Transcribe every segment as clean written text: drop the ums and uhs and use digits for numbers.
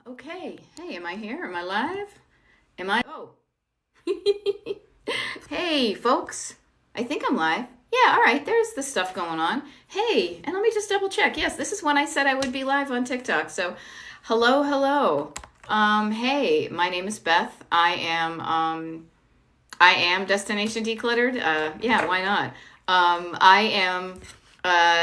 Okay. Hey, am I here? Am I live? Am I? Oh. Hey, folks. I think I'm live. Yeah, all right. There's the stuff going on. Hey, and let me just double check. Yes, this is when I said I would be live on TikTok. So, hello, hello. Hey, my name is Beth. I am Destination Decluttered. Yeah, why not? I am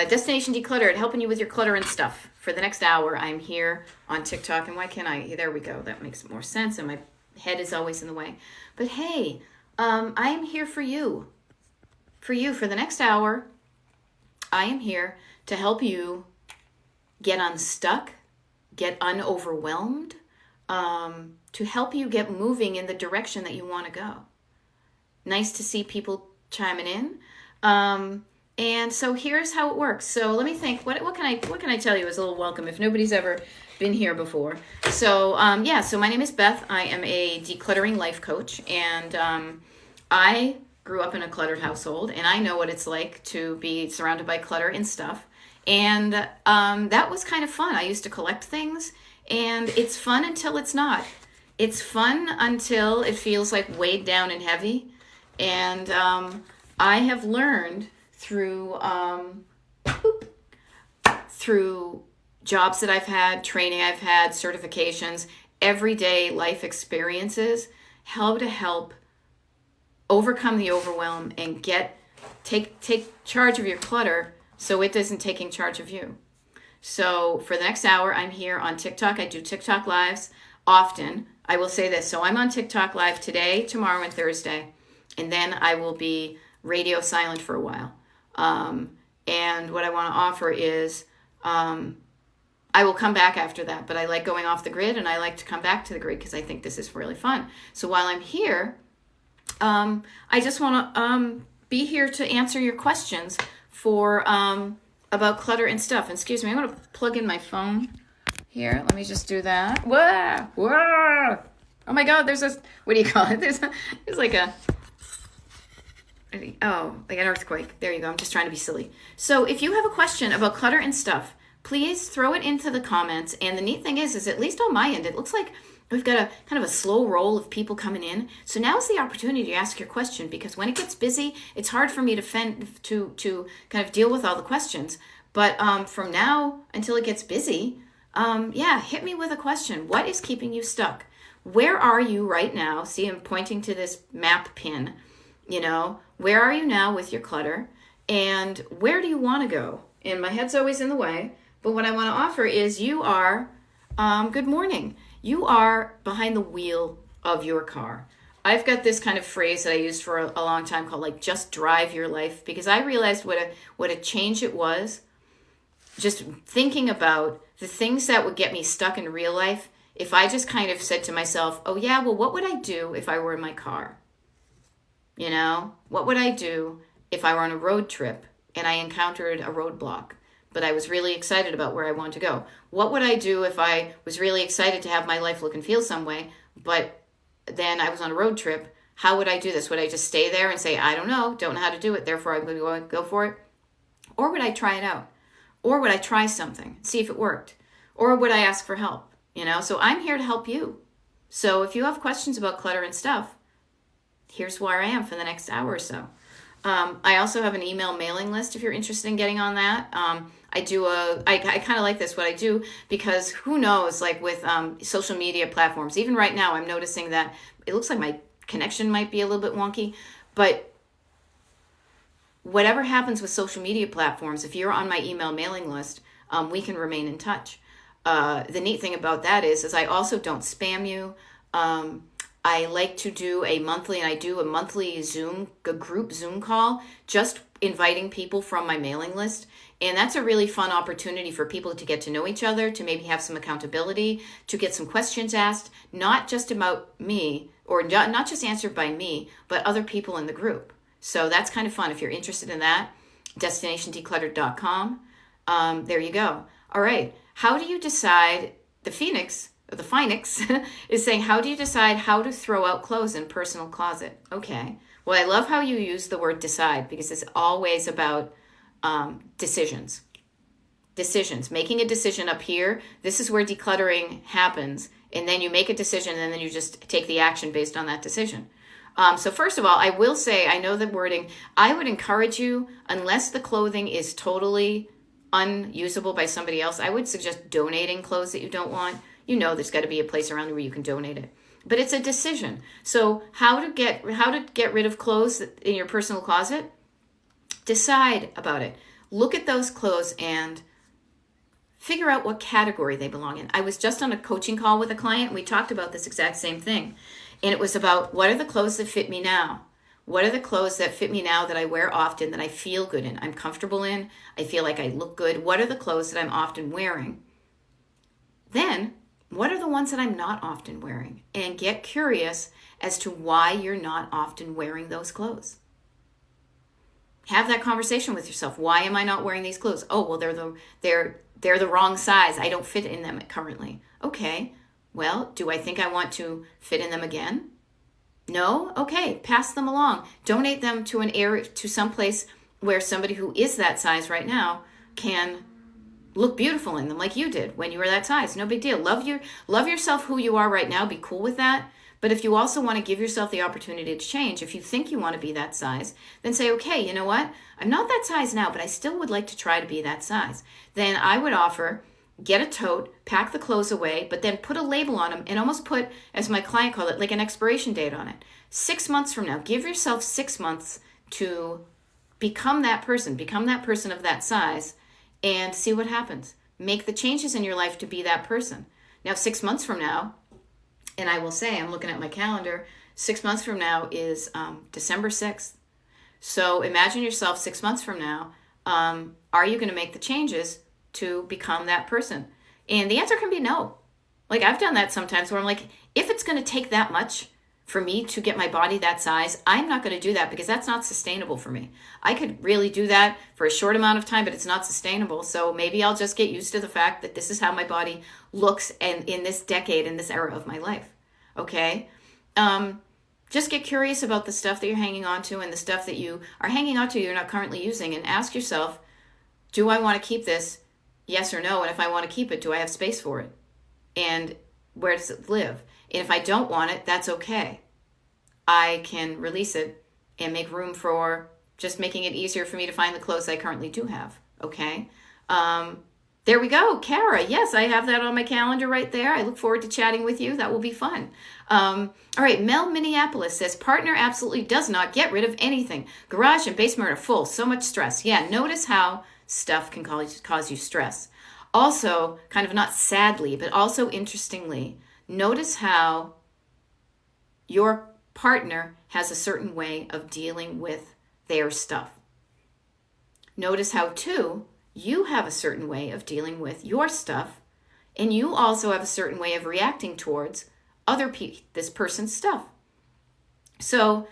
Destination Decluttered, helping you with your clutter and stuff. For the next hour, I'm here on TikTok. And why can't I? There we go. That makes more sense. And my head is always in the way. But hey, I am here for you. For the next hour, I am here to help you get unstuck, get unoverwhelmed, to help you get moving in the direction that you want to go. Nice to see people chiming in. And so here's how it works. So let me think. What can I tell you as a little welcome if nobody's ever been here before? So yeah. So my name is Beth. I am a decluttering life coach, and I grew up in a cluttered household, and I know what it's like to be surrounded by clutter and stuff. And that was kind of fun. I used to collect things, and it's fun until it's not. It's fun until it feels like weighed down and heavy. And I have learned through jobs that I've had, training I've had, certifications, everyday life experiences, how to help overcome the overwhelm and take charge of your clutter so it isn't taking charge of you. So for the next hour, I'm here on TikTok. I do TikTok lives often. I will say this. So I'm on TikTok live today, tomorrow, and Thursday. And then I will be radio silent for a while. And what I want to offer is I will come back after that. But I like going off the grid, and I like to come back to the grid because I think this is really fun. So while I'm here, I just want to be here to answer your questions for about clutter and stuff. And excuse me, I'm going to plug in my phone here. Let me just do that. Whoa! Whoa! Oh my God! There's a, what do you call it? There's like a, like an earthquake. There you go. I'm just trying to be silly. So if you have a question about clutter and stuff, please throw it into the comments. And the neat thing is at least on my end, it looks like we've got a kind of a slow roll of people coming in. So now's the opportunity to ask your question, because when it gets busy, it's hard for me to kind of deal with all the questions. But from now until it gets busy, yeah, hit me with a question. What is keeping you stuck? Where are you right now? See, I'm pointing to this map pin. Where are you now with your clutter? And where do you want to go? And my head's always in the way. But what I want to offer is you are, good morning. You are behind the wheel of your car. I've got this kind of phrase that I used for a long time called like, just drive your life, because I realized what a change it was. Just thinking about the things that would get me stuck in real life. If I just kind of said to myself, oh yeah, well, what would I do if I were in my car? What would I do if I were on a road trip and I encountered a roadblock, but I was really excited about where I want to go? What would I do if I was really excited to have my life look and feel some way, but then I was on a road trip? How would I do this? Would I just stay there and say, I don't know how to do it, therefore I'm going to go for it? Or would I try it out? Or would I try something, see if it worked? Or would I ask for help? So I'm here to help you. So if you have questions about clutter and stuff, here's where I am for the next hour or so. I also have an email mailing list if you're interested in getting on that. I kind of like this, what I do, because who knows, like with social media platforms, even right now, I'm noticing that it looks like my connection might be a little bit wonky, but whatever happens with social media platforms, if you're on my email mailing list, we can remain in touch. The neat thing about that is I also don't spam you. I like to do a monthly group Zoom call, just inviting people from my mailing list. And that's a really fun opportunity for people to get to know each other, to maybe have some accountability, to get some questions asked, not just about me, or not just answered by me, but other people in the group. So that's kind of fun. If you're interested in that, destinationdecluttered.com. There you go. All right. How do you decide? The Phoenix is saying, how do you decide how to throw out clothes in personal closet? Okay. Well, I love how you use the word decide, because it's always about decisions. decisions. Making a decision up here, this is where decluttering happens. And then you make a decision and then you just take the action based on that decision. So first of all, I will say, I know the wording, I would encourage you, unless the clothing is totally unusable by somebody else, I would suggest donating clothes that you don't want. You know there's got to be a place around where you can donate it. But it's a decision. So how to get rid of clothes in your personal closet? Decide about it. Look at those clothes and figure out what category they belong in. I was just on a coaching call with a client and we talked about this exact same thing. And it was about, what are the clothes that fit me now? What are the clothes that fit me now that I wear often, that I feel good in, I'm comfortable in, I feel like I look good? What are the clothes that I'm often wearing? Then, what are the ones that I'm not often wearing? And get curious as to why you're not often wearing those clothes. Have that conversation with yourself. Why am I not wearing these clothes? Oh, well, they're the wrong size. I don't fit in them currently. Okay. Well, do I think I want to fit in them again? No? Okay, pass them along. Donate them to an area, to some place where somebody who is that size right now can look beautiful in them like you did when you were that size. No big deal. Love yourself who you are right now. Be cool with that. But if you also want to give yourself the opportunity to change, if you think you want to be that size, then say, okay, you know what? I'm not that size now, but I still would like to try to be that size. Then I would offer, get a tote, pack the clothes away, but then put a label on them and almost put, as my client called it, like an expiration date on it. 6 months from now, give yourself 6 months to become that person of that size, and see what happens. Make the changes in your life to be that person. Now, 6 months from now, and I will say, I'm looking at my calendar, 6 months from now is December 6th. So imagine yourself 6 months from now. Are you going to make the changes to become that person? And the answer can be no. Like, I've done that sometimes where I'm like, if it's going to take that much for me to get my body that size, I'm not going to do that because that's not sustainable for me. I could really do that for a short amount of time, but it's not sustainable. So maybe I'll just get used to the fact that this is how my body looks and in this decade, in this era of my life. Okay? Just get curious about the stuff that you're hanging on to and the stuff that you are hanging on to you're not currently using, and ask yourself, do I want to keep this? Yes or no? And if I want to keep it, do I have space for it? And where does it live? And if I don't want it, that's okay. I can release it and make room for just making it easier for me to find the clothes I currently do have. Okay? There we go. Kara, yes, I have that on my calendar right there. I look forward to chatting with you. That will be fun. All right, Mel Minneapolis says, partner absolutely does not get rid of anything. Garage and basement are full. So much stress. Yeah, notice how stuff can cause you stress. Also, kind of not sadly, but also interestingly, notice how your partner has a certain way of dealing with their stuff. Notice how, too, you have a certain way of dealing with your stuff, and you also have a certain way of reacting towards this person's stuff. So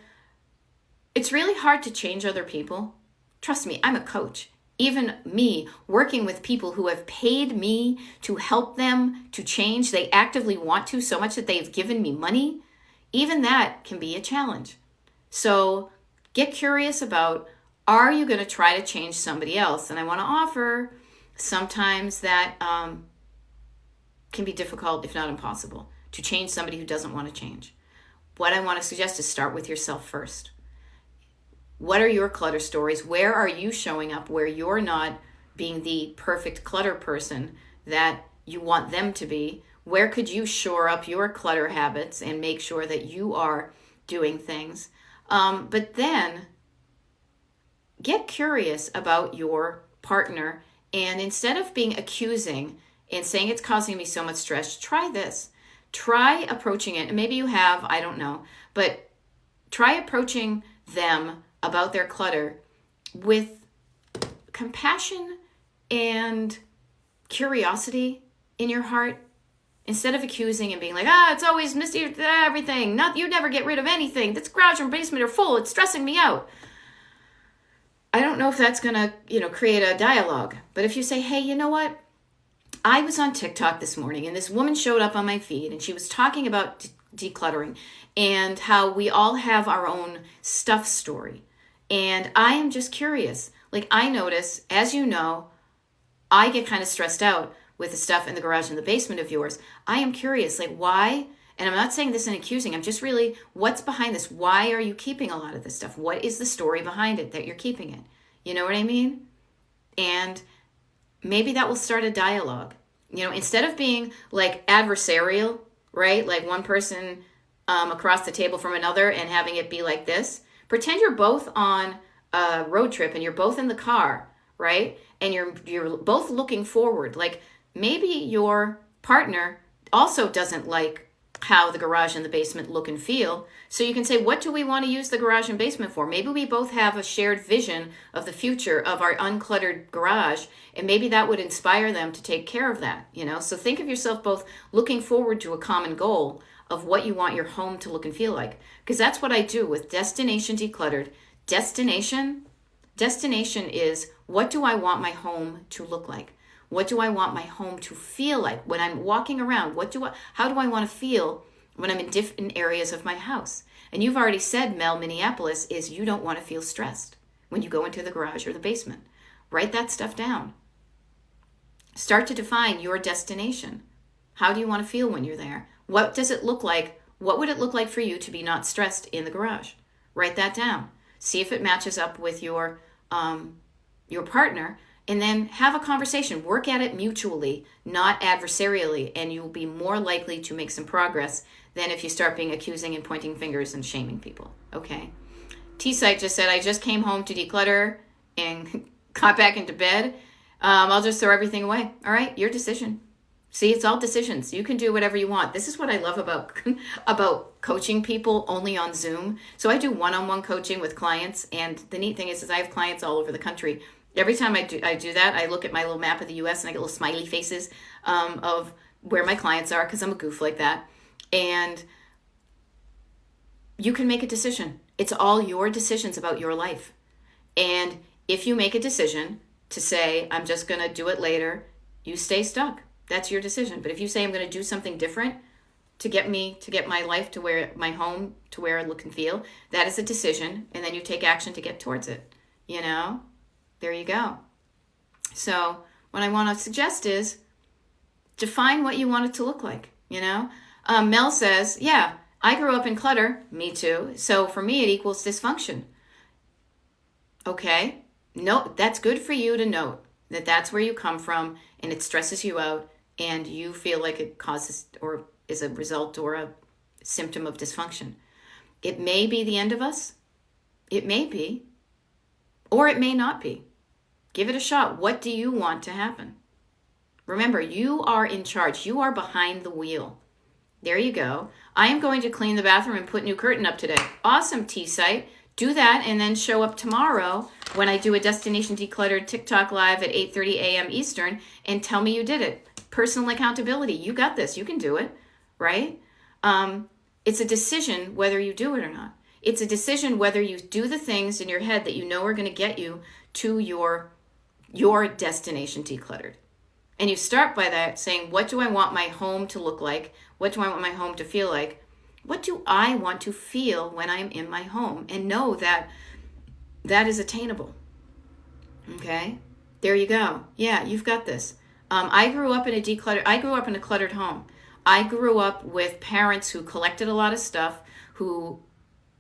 it's really hard to change other people. Trust me, I'm a coach. Even me, working with people who have paid me to help them to change, they actively want to so much that they've given me money, even that can be a challenge. So get curious about, are you going to try to change somebody else? And I want to offer, sometimes that can be difficult, if not impossible, to change somebody who doesn't want to change. What I want to suggest is start with yourself first. What are your clutter stories? Where are you showing up where you're not being the perfect clutter person that you want them to be? Where could you shore up your clutter habits and make sure that you are doing things? But then get curious about your partner, and instead of being accusing and saying it's causing me so much stress, try this. Try approaching it, and maybe you have, I don't know, but try approaching them about their clutter with compassion and curiosity in your heart, instead of accusing and being like, it's always Misty, everything. You never get rid of anything. This garage and basement are full. It's stressing me out. I don't know if that's going to, create a dialogue. But if you say, hey, you know what? I was on TikTok this morning and this woman showed up on my feed and she was talking about decluttering and how we all have our own stuff story. And I am just curious. Like, I notice, as you know, I get kind of stressed out with the stuff in the garage and the basement of yours. I am curious, like why? And I'm not saying this in accusing. I'm just really, what's behind this? Why are you keeping a lot of this stuff? What is the story behind it that you're keeping it? You know what I mean? And maybe that will start a dialogue. Instead of being like adversarial, right? Like one person across the table from another and having it be like this. Pretend you're both on a road trip and you're both in the car, right? And you're both looking forward. Like maybe your partner also doesn't like how the garage and the basement look and feel. So you can say, what do we want to use the garage and basement for? Maybe we both have a shared vision of the future of our uncluttered garage, and maybe that would inspire them to take care of that, So think of yourself both looking forward to a common goal of what you want your home to look and feel like. Because that's what I do with Destination Decluttered. Destination is, what do I want my home to look like? What do I want my home to feel like when I'm walking around? How do I want to feel when I'm in different areas of my house? And you've already said, Mel, Minneapolis, is you don't want to feel stressed when you go into the garage or the basement. Write that stuff down. Start to define your destination. How do you want to feel when you're there? What does it look like? What would it look like for you to be not stressed in the garage? Write that down. See if it matches up with your partner. And then have a conversation. Work at it mutually, not adversarially, and you'll be more likely to make some progress than if you start being accusing and pointing fingers and shaming people. Okay. T-Site just said, I just came home to declutter and got back into bed. I'll just throw everything away. All right, your decision. See, it's all decisions. You can do whatever you want. This is what I love about coaching people only on Zoom. So I do one-on-one coaching with clients, and the neat thing is I have clients all over the country. Every time I do that, I look at my little map of the U.S. and I get little smiley faces of where my clients are, because I'm a goof like that. And you can make a decision. It's all your decisions about your life. And if you make a decision to say, I'm just going to do it later, you stay stuck. That's your decision. But if you say, I'm going to do something different to get my life to where, my home to where I look and feel, that is a decision. And then you take action to get towards it. There you go. So what I want to suggest is define what you want it to look like, Mel says, yeah, I grew up in clutter. Me too. So for me, it equals dysfunction. Okay. No, that's good for you to note that that's where you come from and it stresses you out and you feel like it causes or is a result or a symptom of dysfunction. It may be the end of us. It may be. Or it may not be. Give it a shot. What do you want to happen? Remember, you are in charge. You are behind the wheel. There you go. I am going to clean the bathroom and put new curtain up today. Awesome, T-Site. Do that and then show up tomorrow when I do a Destination Decluttered TikTok live at 8:30 a.m. Eastern and tell me you did it. Personal accountability. You got this. You can do it, right? It's a decision whether you do it or not. It's a decision whether you do the things in your head that you know are going to get you to your destination decluttered. And you start by that saying, what do I want my home to look like? What do I want my home to feel like? What do I want to feel when I'm in my home? And know that that is attainable. Okay? There you go. Yeah, you've got this. I grew up in a cluttered home. I grew up with parents who collected a lot of stuff, who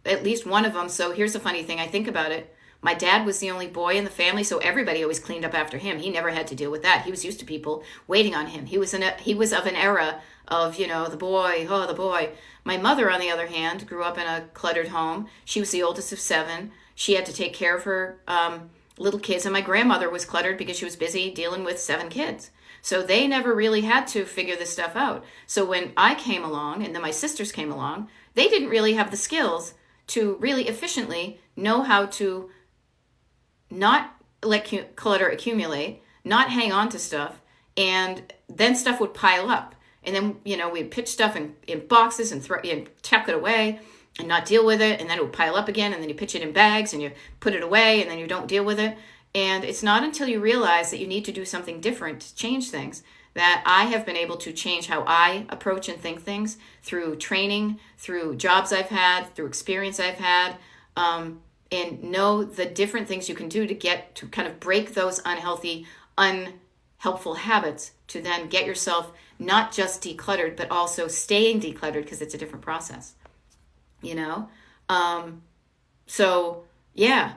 at least one of them. So here's the funny thing. I think about it. My dad was the only boy in the family, so everybody always cleaned up after him. He never had to deal with that. He was used to people waiting on him. He was of an era of, the boy. My mother, on the other hand, grew up in a cluttered home. She was the oldest of 7. She had to take care of her little kids, and my grandmother was cluttered because she was busy dealing with 7 kids. So they never really had to figure this stuff out. So when I came along, and then my sisters came along, they didn't really have the skills to really efficiently know how to not let clutter accumulate, not hang on to stuff, and then stuff would pile up. And then, we'd pitch stuff in boxes and tuck it away and not deal with it, and then it would pile up again, and then you pitch it in bags and you put it away, and then you don't deal with it. And it's not until you realize that you need to do something different to change things that I have been able to change how I approach and think things through training, through jobs I've had, through experience I've had, and know the different things you can do to kind of break those unhealthy, helpful habits to then get yourself not just decluttered, but also staying decluttered, because it's a different process, you know? So yeah,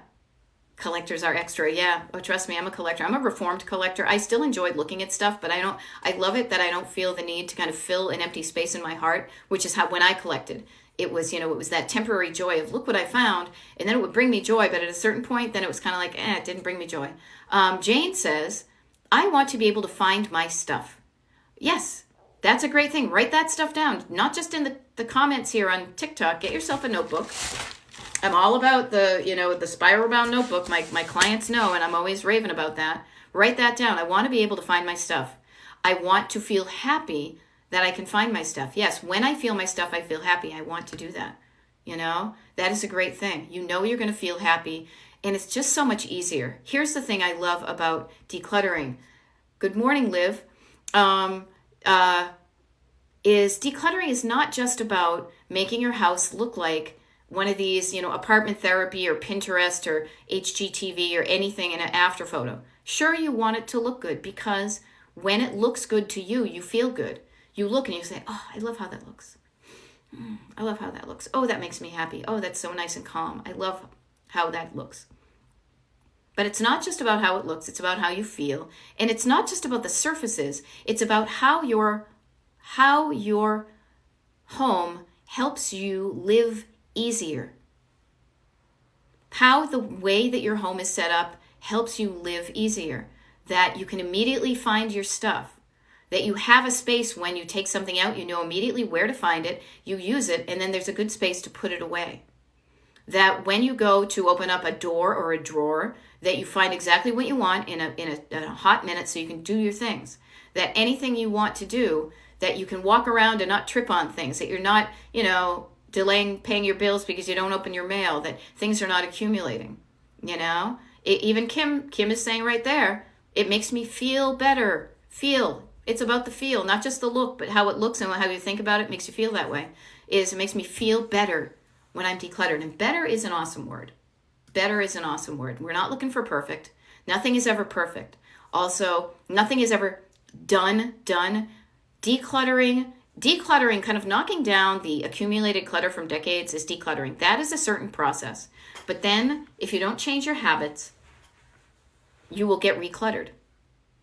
collectors are extra. Yeah. Oh, trust me, I'm a collector. I'm a reformed collector. I still enjoy looking at stuff, but I love it that I don't feel the need to kind of fill an empty space in my heart, which is how, when I collected, it was, it was that temporary joy of look what I found, and then it would bring me joy. But at a certain point, then it was kind of like, it didn't bring me joy. Jane says, I want to be able to find my stuff. Yes, that's a great thing. Write that stuff down, not just in the comments here on TikTok. Get yourself a notebook. I'm all about the spiral bound notebook. My clients know, and I'm always raving about that. Write that down. I want to be able to find my stuff. I want to feel happy that I can find my stuff. Yes, when I feel my stuff, I feel happy. I want to do that. That is a great thing. You're going to feel happy, and it's just so much easier. Here's the thing I love about decluttering. Good morning, Liv. Decluttering is not just about making your house look like one of these, apartment therapy or Pinterest or HGTV or anything in an after photo. Sure, you want it to look good, because when it looks good to you, you feel good. You look and you say, oh, I love how that looks. I love how that looks. Oh, that makes me happy. Oh, that's so nice and calm. I love how that looks. But it's not just about how it looks. It's about how you feel. And it's not just about the surfaces. It's about how your home helps you live easier. How the way that your home is set up helps you live easier. That you can immediately find your stuff. That you have a space when you take something out, you know immediately where to find it, you use it, and then there's a good space to put it away. That when you go to open up a door or a drawer, that you find exactly what you want in a hot minute so you can do your things. That anything you want to do, that you can walk around and not trip on things. That you're not, delaying paying your bills because you don't open your mail. That things are not accumulating. Even Kim is saying right there, it makes me feel better. It's about the feel, not just the look, but how it looks and how you think about it makes you feel that way. It makes me feel better when I'm decluttered. And better is an awesome word. Better is an awesome word. We're not looking for perfect. Nothing is ever perfect. Also, nothing is ever done. Decluttering, kind of knocking down the accumulated clutter from decades is decluttering. That is a certain process. But then, if you don't change your habits, you will get recluttered.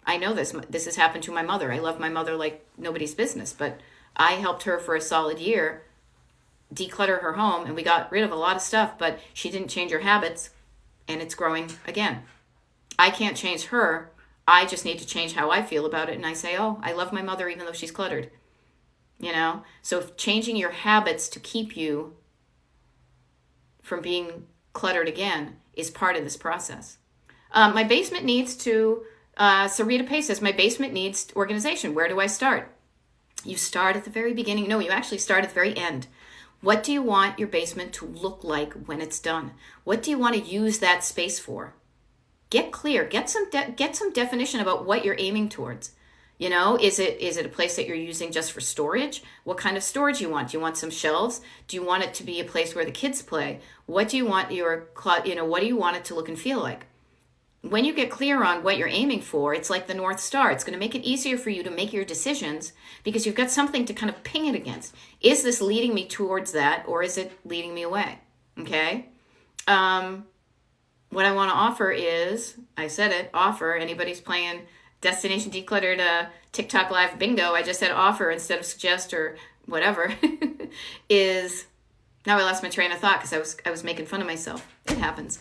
I know this. This has happened to my mother. I love my mother like nobody's business, but I helped her for a solid year declutter her home, and we got rid of a lot of stuff, but she didn't change her habits, and it's growing again. I can't change her. I just need to change how I feel about it, and I say, oh, I love my mother even though she's cluttered. So changing your habits to keep you from being cluttered again is part of this process. My basement needs to... Sarita Pace says, my basement needs organization. Where do I start? You start at the very beginning. No, you actually start at the very end. What do you want your basement to look like when it's done? What do you want to use that space for? Get clear. Get some definition about what you're aiming towards. Is it a place that you're using just for storage? What kind of storage you want? Do you want some shelves? Do you want it to be a place where the kids play? What do you want what do you want it to look and feel like? When you get clear on what you're aiming for, it's like the North Star. It's going to make it easier for you to make your decisions because you've got something to kind of ping it against. Is this leading me towards that, or is it leading me away? Okay? What I want to offer is, I said it, offer. Anybody's playing Destination Decluttered TikTok Live bingo, I just said offer instead of suggest or whatever, is, now I lost my train of thought because I was making fun of myself. It happens.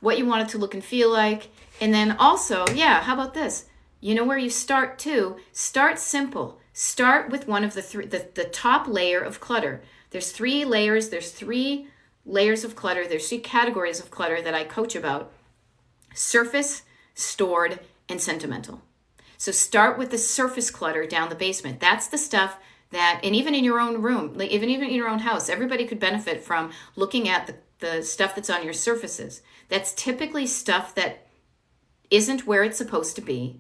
What you want it to look and feel like. And then also, how about this? You know where you start too? Start simple. Start with one of the top layer of clutter. There's 3 layers. There's 3 layers of clutter. There's 3 categories of clutter that I coach about. Surface, stored, and sentimental. So start with the surface clutter down the basement. That's the stuff that, and even in your own room, like even in your own house, everybody could benefit from looking at the stuff that's on your surfaces. That's typically stuff that isn't where it's supposed to be,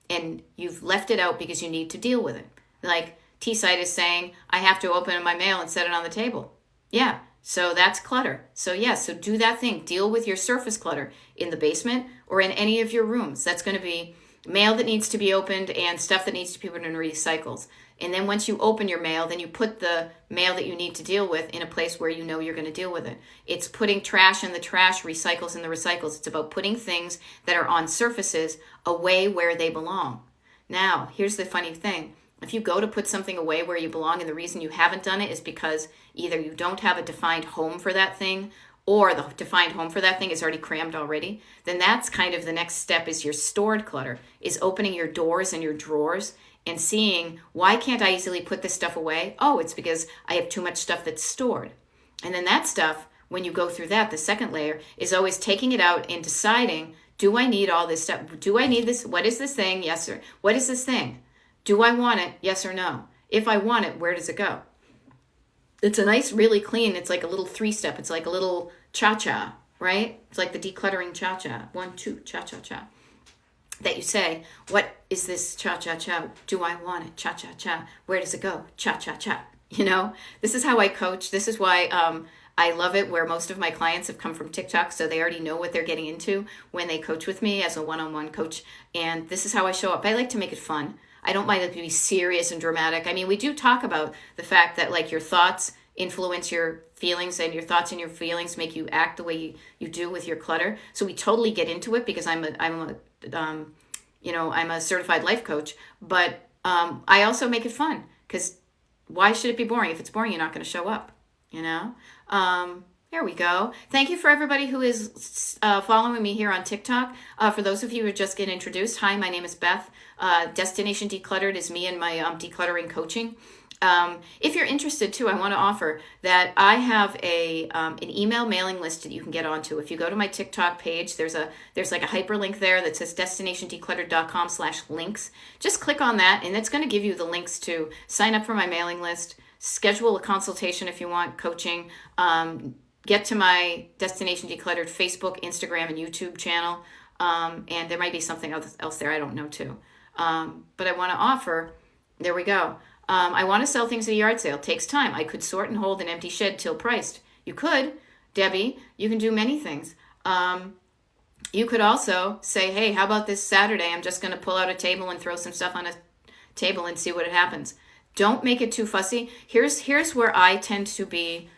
and you've left it out because you need to deal with it. Like T-Site is saying, I have to open my mail and set it on the table. Yeah, so that's clutter. So so do that thing. Deal with your surface clutter in the basement or in any of your rooms. That's going to be mail that needs to be opened and stuff that needs to be put in recycles. And then once you open your mail, then you put the mail that you need to deal with in a place where you know you're going to deal with it. It's putting trash in the trash, recycles in the recycles. It's about putting things that are on surfaces away where they belong. Now, here's the funny thing. If you go to put something away where you belong, and the reason you haven't done it is because either you don't have a defined home for that thing, or the defined home for that thing is already crammed already, then that's kind of the next step is your stored clutter, is opening your doors and your drawers and seeing, why can't I easily put this stuff away? Oh, it's because I have too much stuff that's stored. And then that stuff, when you go through that, the second layer is always taking it out and deciding, do I need all this stuff? Do I need this? What is this thing? Yes or what is this thing? Do I want it? Yes or no? If I want it, where does it go? It's a nice, really clean, it's like a little 3-step. It's like a little cha-cha, right? It's like the decluttering cha-cha. 1, 2, cha-cha-cha. That you say, what is this cha-cha-cha? Do I want it? Cha-cha-cha. Where does it go? Cha-cha-cha. You know, this is how I coach. This is why I love it, where most of my clients have come from TikTok, so they already know what they're getting into when they coach with me as a one-on-one coach. And this is how I show up. I like to make it fun. I don't mind it to be serious and dramatic. I mean, we do talk about the fact that like your thoughts influence your feelings, and your thoughts and your feelings make you act the way you do with your clutter. So we totally get into it because I'm a certified life coach, but I also make it fun, because why should it be boring? If it's boring, you're not going to show up, you know? There we go. Thank you for everybody who is following me here on TikTok. For those of you who are just getting introduced, hi, my name is Beth. Destination Decluttered is me and my decluttering coaching. If you're interested too, I want to offer that I have an email mailing list that you can get onto. If you go to my TikTok page, there's like a hyperlink there that says destinationDecluttered.com/links. Just click on that, and it's going to give you the links to sign up for my mailing list, schedule a consultation if you want coaching, get to my Destination Decluttered Facebook, Instagram, and YouTube channel, and there might be something else there I don't know too. But I want to offer, there we go. I want to sell things at a yard sale. Takes time. I could sort and hold an empty shed till priced. You could, Debbie. You can do many things. You could also say, hey, how about this Saturday? I'm just going to pull out a table and throw some stuff on a table and see what happens. Don't make it too fussy. Here's where I tend to be.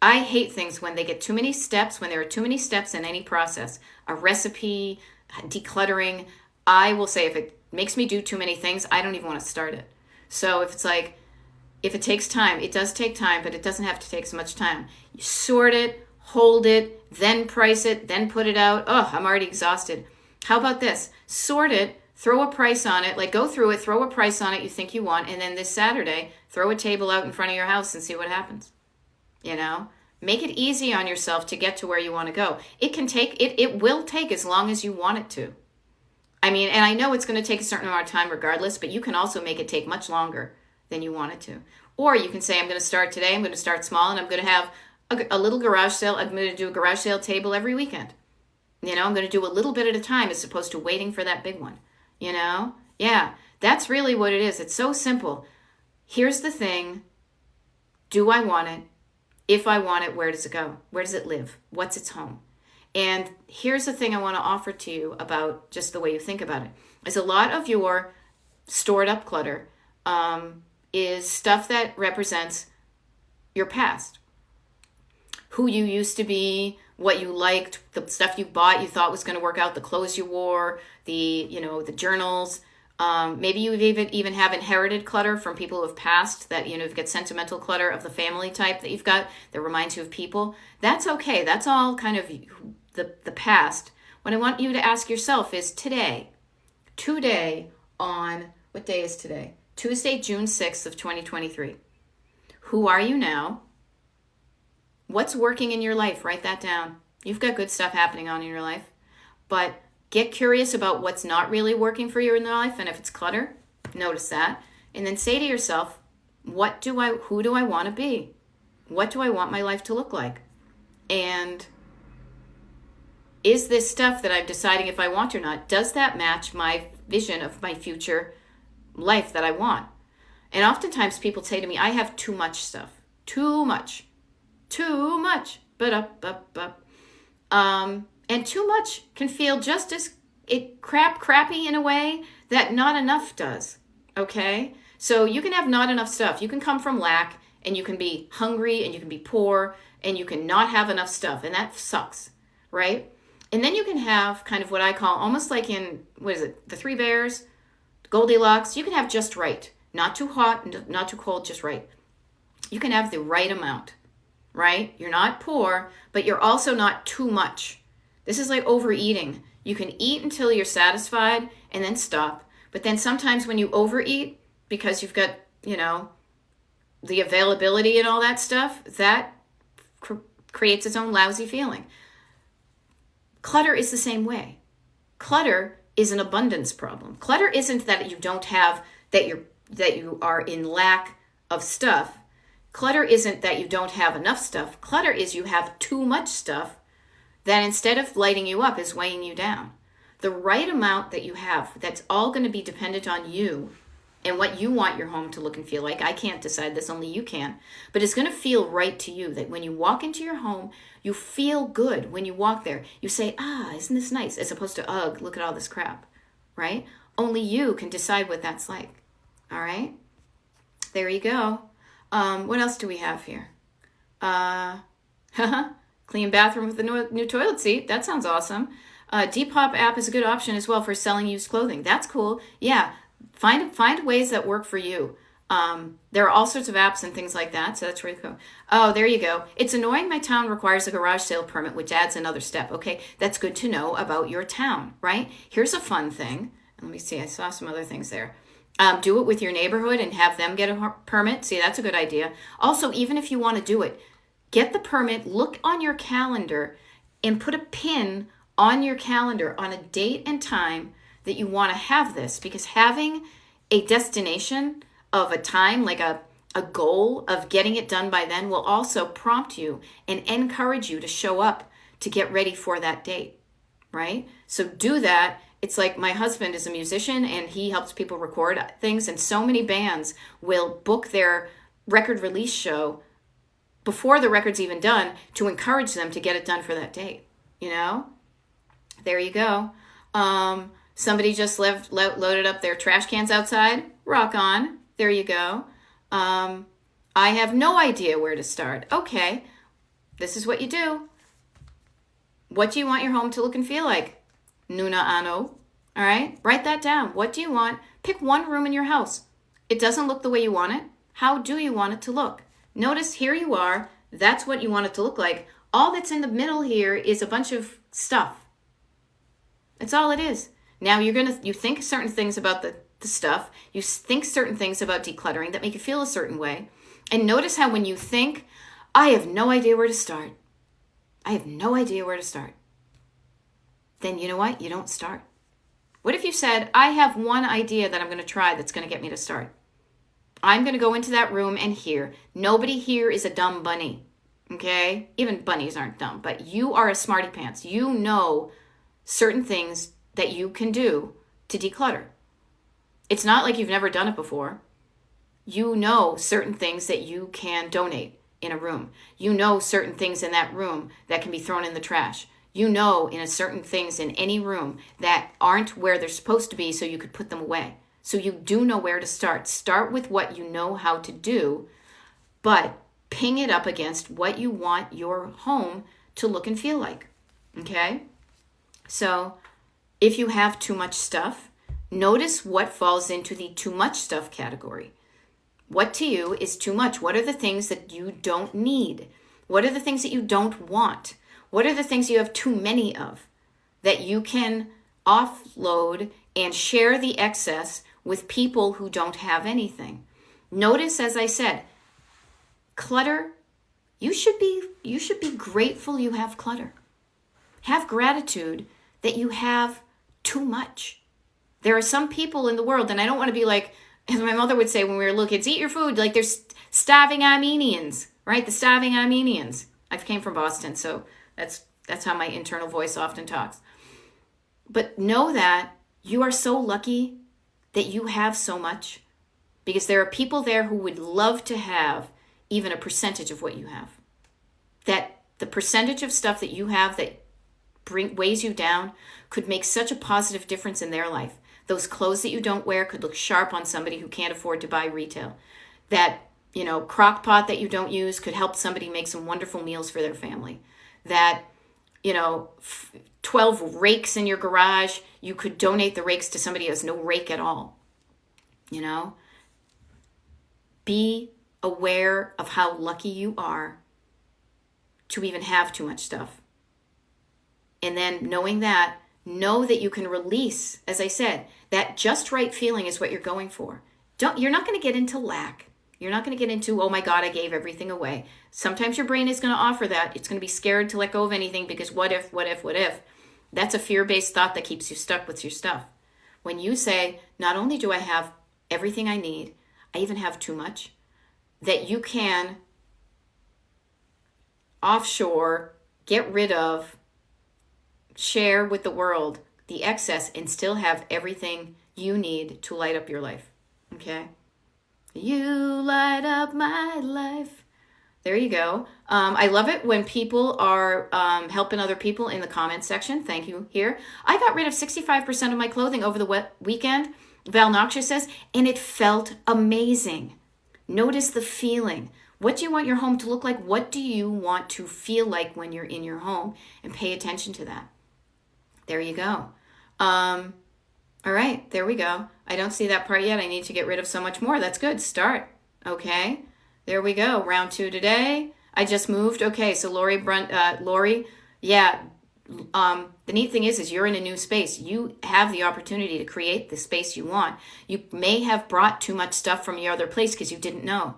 I hate things when they get too many steps, when there are too many steps in any process. A recipe, decluttering. I will say if it makes me do too many things, I don't even want to start it. So if it takes time, it does take time, but it doesn't have to take so much time. You sort it, hold it, then price it, then put it out. Oh, I'm already exhausted. How about this? Sort it, throw a price on it, like go through it, throw a price on it you think you want, and then this Saturday, throw a table out in front of your house and see what happens. You know? Make it easy on yourself to get to where you want to go. It will take as long as you want it to. I mean, and I know it's going to take a certain amount of time regardless, but you can also make it take much longer than you want it to. Or you can say, I'm going to start today, I'm going to start small, and I'm going to have a little garage sale. I'm going to do a garage sale table every weekend. You know, I'm going to do a little bit at a time as opposed to waiting for that big one. You know? Yeah, that's really what it is. It's so simple. Here's the thing. Do I want it? If I want it, where does it go? Where does it live? What's its home? And here's the thing I want to offer to you about just the way you think about it. Is a lot of your stored up clutter is stuff that represents your past. Who you used to be, what you liked, the stuff you bought you thought was going to work out, the clothes you wore, the journals. Maybe you even have inherited clutter from people who have passed, that, you've got sentimental clutter of the family type that you've got that reminds you of people. That's okay. That's all kind of the past. What I want you to ask yourself is today on, what day is today? Tuesday, June 6th of 2023. Who are you now? What's working in your life? Write that down. You've got good stuff happening on in your life, but get curious about what's not really working for you in your life, and if it's clutter, notice that. And then say to yourself, who do I want to be? What do I want my life to look like? And is this stuff that I'm deciding if I want or not, does that match my vision of my future life that I want? And oftentimes people say to me, I have too much stuff. Too much. But up. And too much can feel just as crappy in a way that not enough does. Okay? So you can have not enough stuff. You can come from lack, and you can be hungry, and you can be poor, and you can not have enough stuff, and that sucks, right? And then you can have kind of what I call almost like in, what is it, the Three Bears, Goldilocks. You can have just right. Not too hot, not too cold, just right. You can have the right amount, right? You're not poor, but you're also not too much. This is like overeating. You can eat until you're satisfied and then stop. But then sometimes when you overeat, because you've got, the availability and all that stuff, that creates its own lousy feeling. Clutter is the same way. Clutter is an abundance problem. Clutter isn't that you don't have, that you are in lack of stuff. Clutter isn't that you don't have enough stuff. Clutter is you have too much stuff that instead of lighting you up is weighing you down. The right amount that you have, that's all going to be dependent on you and what you want your home to look and feel like. I can't decide this, only you can. But it's going to feel right to you that when you walk into your home, you feel good when you walk there. You say, isn't this nice? As opposed to, ugh, look at all this crap, right? Only you can decide what that's like, all right? There you go. What else do we have here? Clean bathroom with a new toilet seat. That sounds awesome. Depop app is a good option as well for selling used clothing. That's cool. Yeah, find ways that work for you. There are all sorts of apps and things like that, so that's really cool. Oh, there you go. It's annoying my town requires a garage sale permit, which adds another step. Okay, that's good to know about your town, right? Here's a fun thing. Let me see. I saw some other things there. Do it with your neighborhood and have them get a permit. See, that's a good idea. Also, even if you want to do it, get the permit, look on your calendar, and put a pin on your calendar on a date and time that you want to have this, because having a destination of a time, like a goal of getting it done by then, will also prompt you and encourage you to show up to get ready for that date, right? So do that. It's like my husband is a musician and he helps people record things, and so many bands will book their record release show before the record's even done to encourage them to get it done for that date, There you go. Somebody just loaded up their trash cans outside. Rock on. There you go. I have no idea where to start. Okay, this is what you do. What do you want your home to look and feel like? Nuna ano. All right, write that down. What do you want? Pick one room in your house. It doesn't look the way you want it. How do you want it to look? Notice here you are. That's what you want it to look like. All that's in the middle here is a bunch of stuff. That's all it is. Now you think certain things about the stuff. You think certain things about decluttering that make you feel a certain way. And notice how when you think, I have no idea where to start. I have no idea where to start. Then you know what? You don't start. What if you said, I have one idea that I'm going to try that's going to get me to start. I'm going to go into that room and hear. Nobody here is a dumb bunny, okay? Even bunnies aren't dumb, but you are a smarty pants. You know certain things that you can do to declutter. It's not like you've never done it before. You know certain things that you can donate in a room. You know certain things in that room that can be thrown in the trash. You know in certain things in any room that aren't where they're supposed to be, so you could put them away. So you do know where to start. Start with what you know how to do, but ping it up against what you want your home to look and feel like, okay? So if you have too much stuff, notice what falls into the too much stuff category. What to you is too much? What are the things that you don't need? What are the things that you don't want? What are the things you have too many of that you can offload and share the excess with people who don't have anything? Notice, as I said, clutter, you should be grateful you have clutter. Have gratitude that you have too much. There are some people in the world, and I don't want to be like, as my mother would say when we were little kids, eat your food, like there's starving Armenians, right? The starving Armenians. I came from Boston, so that's how my internal voice often talks. But know that you are so lucky that you have so much, because there are people there who would love to have even a percentage of what you have. That the percentage of stuff that you have that weighs you down could make such a positive difference in their life. Those clothes that you don't wear could look sharp on somebody who can't afford to buy retail. That, crock pot that you don't use could help somebody make some wonderful meals for their family. That, 12 rakes in your garage, you could donate the rakes to somebody who has no rake at all. Be aware of how lucky you are to even have too much stuff. And then knowing that, know that you can release, as I said, that just right feeling is what you're going for. You're not going to get into lack. You're not going to get into, oh my God, I gave everything away. Sometimes your brain is going to offer that. It's going to be scared to let go of anything because what if? That's a fear-based thought that keeps you stuck with your stuff. When you say, not only do I have everything I need, I even have too much, that you can offshore, get rid of, share with the world the excess and still have everything you need to light up your life. Okay? You light up my life. There you go. I love it when people are helping other people in the comments section. Thank you here. I got rid of 65% of my clothing over the weekend, Val Noxious says, and it felt amazing. Notice the feeling. What do you want your home to look like? What do you want to feel like when you're in your home? And pay attention to that. There you go. All right, there we go. I don't see that part yet. I need to get rid of so much more. That's good. Start. Okay. There we go. Round 2 today. I just moved. Okay, so Lori, yeah. The neat thing is you're in a new space. You have the opportunity to create the space you want. You may have brought too much stuff from your other place because you didn't know.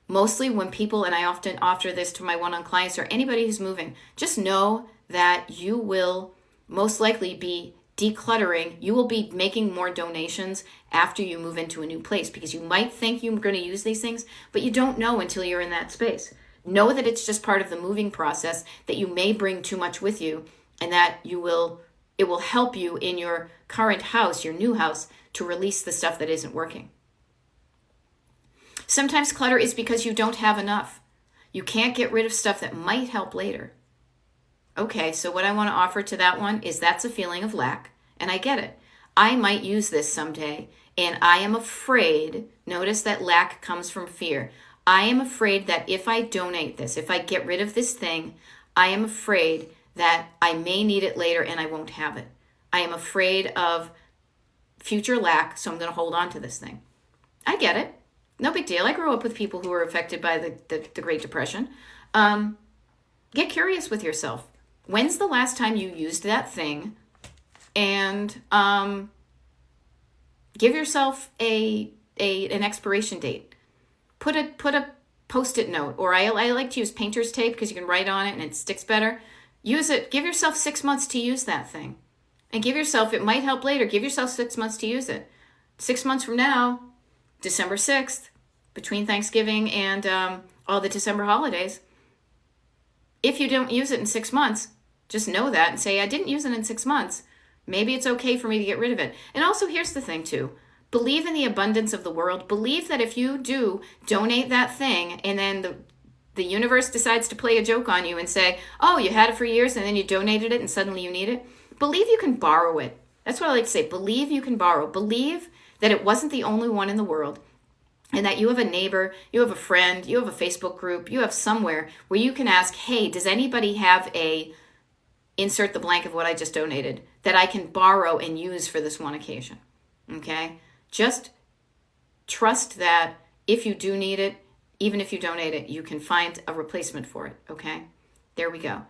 Mostly when people, and I often offer this to my one-on clients or anybody who's moving, just know that you will most likely be decluttering. You will be making more donations after you move into a new place because you might think you're going to use these things, but you don't know until you're in that space. Know that it's just part of the moving process, that you may bring too much with you, and that it will help you in your current house, your new house, to release the stuff that isn't working. Sometimes clutter is because you don't have enough. You can't get rid of stuff that might help later. Okay, so what I want to offer to that one is that's a feeling of lack, and I get it. I might use this someday, and I am afraid, notice that lack comes from fear. I am afraid that if I donate this, if I get rid of this thing, I am afraid that I may need it later and I won't have it. I am afraid of future lack, so I'm going to hold on to this thing. I get it. No big deal. I grew up with people who were affected by the Great Depression. Get curious with yourself. When's the last time you used that thing? And give yourself an expiration date. Put a Post-it note, or I like to use painter's tape because you can write on it and it sticks better. Use it. Give yourself 6 months to use that thing. And give yourself, it might help later, give yourself 6 months to use it. 6 months from now, December 6th, between Thanksgiving and all the December holidays, if you don't use it in 6 months, just know that and say, I didn't use it in 6 months. Maybe it's okay for me to get rid of it. And also, here's the thing too. Believe in the abundance of the world. Believe that if you do donate that thing and then the universe decides to play a joke on you and say, oh, you had it for years and then you donated it and suddenly you need it. Believe you can borrow it. That's what I like to say. Believe you can borrow. Believe that it wasn't the only one in the world and that you have a neighbor, you have a friend, you have a Facebook group, you have somewhere where you can ask, hey, does anybody have a insert the blank of what I just donated that I can borrow and use for this one occasion? Okay? Just trust that if you do need it, even if you donate it, you can find a replacement for it. Okay? There we go.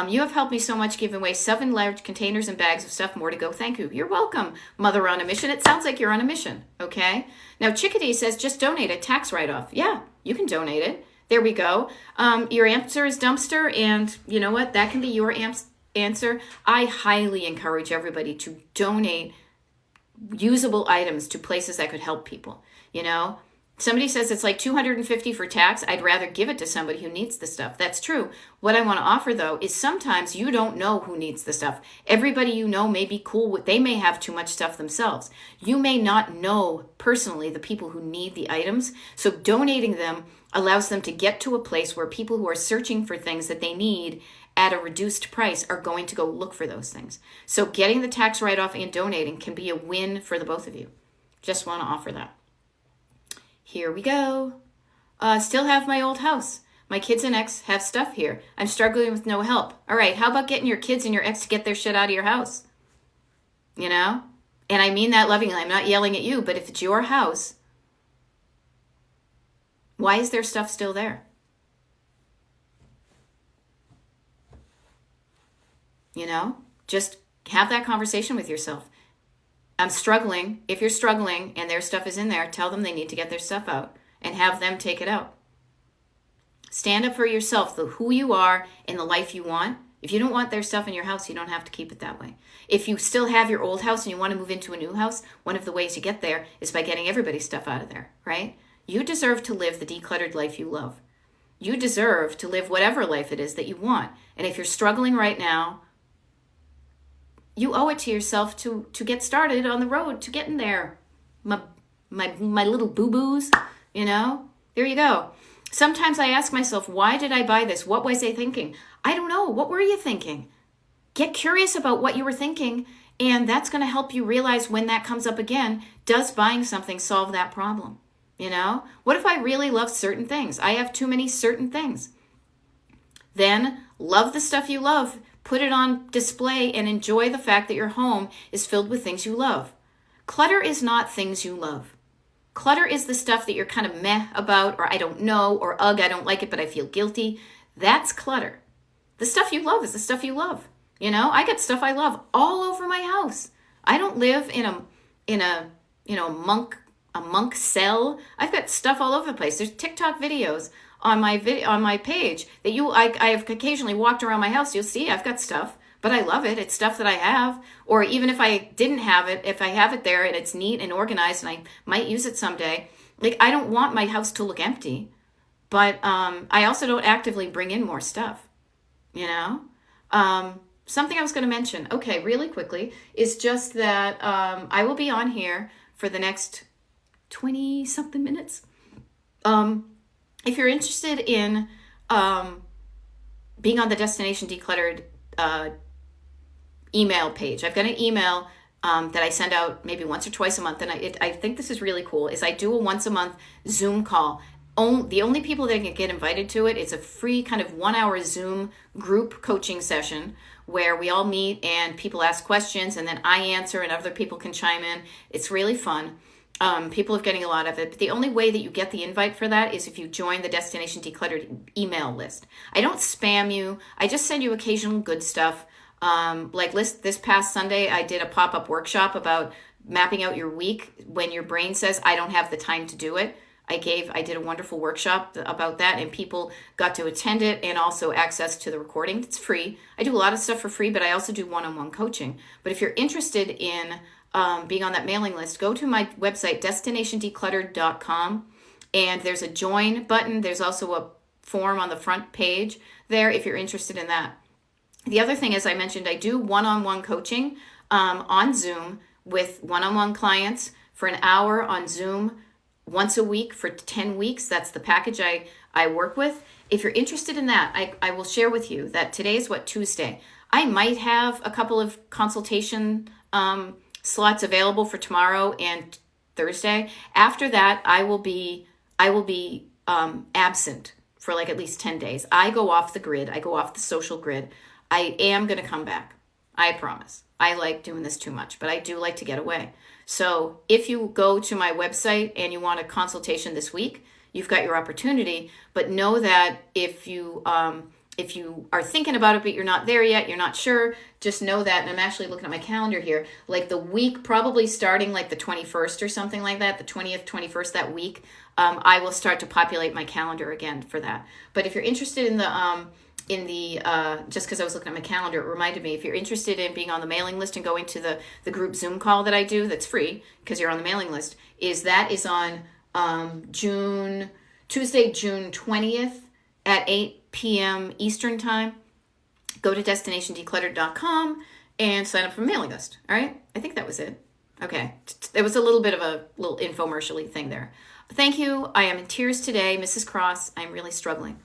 You have helped me so much giving away 7 large containers and bags of stuff. More to go. Thank you. You're welcome, Mother on a Mission. It sounds like you're on a mission. Okay? Now, Chickadee says, just donate a tax write-off. Yeah, you can donate it. There we go. Your answer is dumpster, and you know what? That can be your answer. I highly encourage everybody to donate usable items to places that could help people. You know, somebody says it's like $250 for tax. I'd rather give it to somebody who needs the stuff. That's true. What I want to offer though is sometimes you don't know who needs the stuff. Everybody you know may be cool with, they may have too much stuff themselves. You may not know personally the people who need the items. So donating them allows them to get to a place where people who are searching for things that they need at a reduced price are going to go look for those things. So getting the tax write-off and donating can be a win for the both of you. Just want to offer that. Here we go. Still have my old house. My kids and ex have stuff here. I'm struggling with no help. All right, how about getting your kids and your ex to get their shit out of your house? You know? And I mean that lovingly. I'm not yelling at you, but if it's your house, why is their stuff still there? You know? Just have that conversation with yourself. I'm struggling. If you're struggling and their stuff is in there, tell them they need to get their stuff out and have them take it out. Stand up for yourself, who you are and the life you want. If you don't want their stuff in your house, you don't have to keep it that way. If you still have your old house and you want to move into a new house, one of the ways you get there is by getting everybody's stuff out of there, right? You deserve to live the decluttered life you love. You deserve to live whatever life it is that you want. And if you're struggling right now, you owe it to yourself to get started on the road to getting there. My little boo-boos, you know? There you go. Sometimes I ask myself, why did I buy this? What was I thinking? I don't know. What were you thinking? Get curious about what you were thinking, and that's going to help you realize when that comes up again, does buying something solve that problem? You know? What if I really love certain things? I have too many certain things. Then love the stuff you love, put it on display, and enjoy the fact that your home is filled with things you love. Clutter is not things you love. Clutter is the stuff that you're kind of meh about, or I don't know, or ugh, I don't like it, but I feel guilty. That's clutter. The stuff you love is the stuff you love. You know, I got stuff I love all over my house. I don't live in a monk cell. I've got stuff all over the place. There's TikTok videos on my page that I have occasionally walked around my house. You'll see I've got stuff, but I love it. It's stuff that I have. Or even if I didn't have it, if I have it there and it's neat and organized and I might use it someday, like I don't want my house to look empty, but I also don't actively bring in more stuff, you know? Something I was going to mention, okay, really quickly, is just that I will be on here for the next 20-something minutes. If you're interested in being on the Destination Decluttered email page, I've got an email that I send out maybe once or twice a month, and I think this is really cool, is I do a once a month Zoom call. The only people that can get invited to it, it's a free kind of 1 hour Zoom group coaching session where we all meet and people ask questions and then I answer and other people can chime in. It's really fun. People are getting a lot of it. But the only way that you get the invite for that is if you join the Destination Decluttered email list. I don't spam you. I just send you occasional good stuff. This past Sunday, I did a pop-up workshop about mapping out your week when your brain says, I don't have the time to do it. I did a wonderful workshop about that, and people got to attend it and also access to the recording. It's free. I do a lot of stuff for free, but I also do one-on-one coaching. But if you're interested in being on that mailing list, go to my website, destinationdecluttered.com, and there's a join button. There's also a form on the front page there if you're interested in that. The other thing, as I mentioned, I do one-on-one coaching on Zoom with one-on-one clients for an hour on Zoom once a week for 10 weeks. That's the package I work with. If you're interested in that, I will share with you that today is Tuesday. I might have a couple of consultation slots available for tomorrow and Thursday. After that, I will be absent for like at least 10 days. I go off the grid. I go off the social grid. I am going to come back. I promise. I like doing this too much, but I do like to get away. So if you go to my website and you want a consultation this week, you've got your opportunity. But know that if you are thinking about it, but you're not there yet, you're not sure, just know that, and I'm actually looking at my calendar here, like the week probably starting like the 21st or something like that, the 20th, 21st, that week, I will start to populate my calendar again for that. But if you're interested in just because I was looking at my calendar, it reminded me, if you're interested in being on the mailing list and going to the group Zoom call that I do, that's free because you're on the mailing list, is on Tuesday, June 20th at 8 p.m. Eastern time. Go to destinationdecluttered.com and sign up for a mailing list. All right? I think that was it. Okay. There was a little bit of a little infomercial-y thing there. Thank you. I am in tears today. Mrs. Cross, I'm really struggling.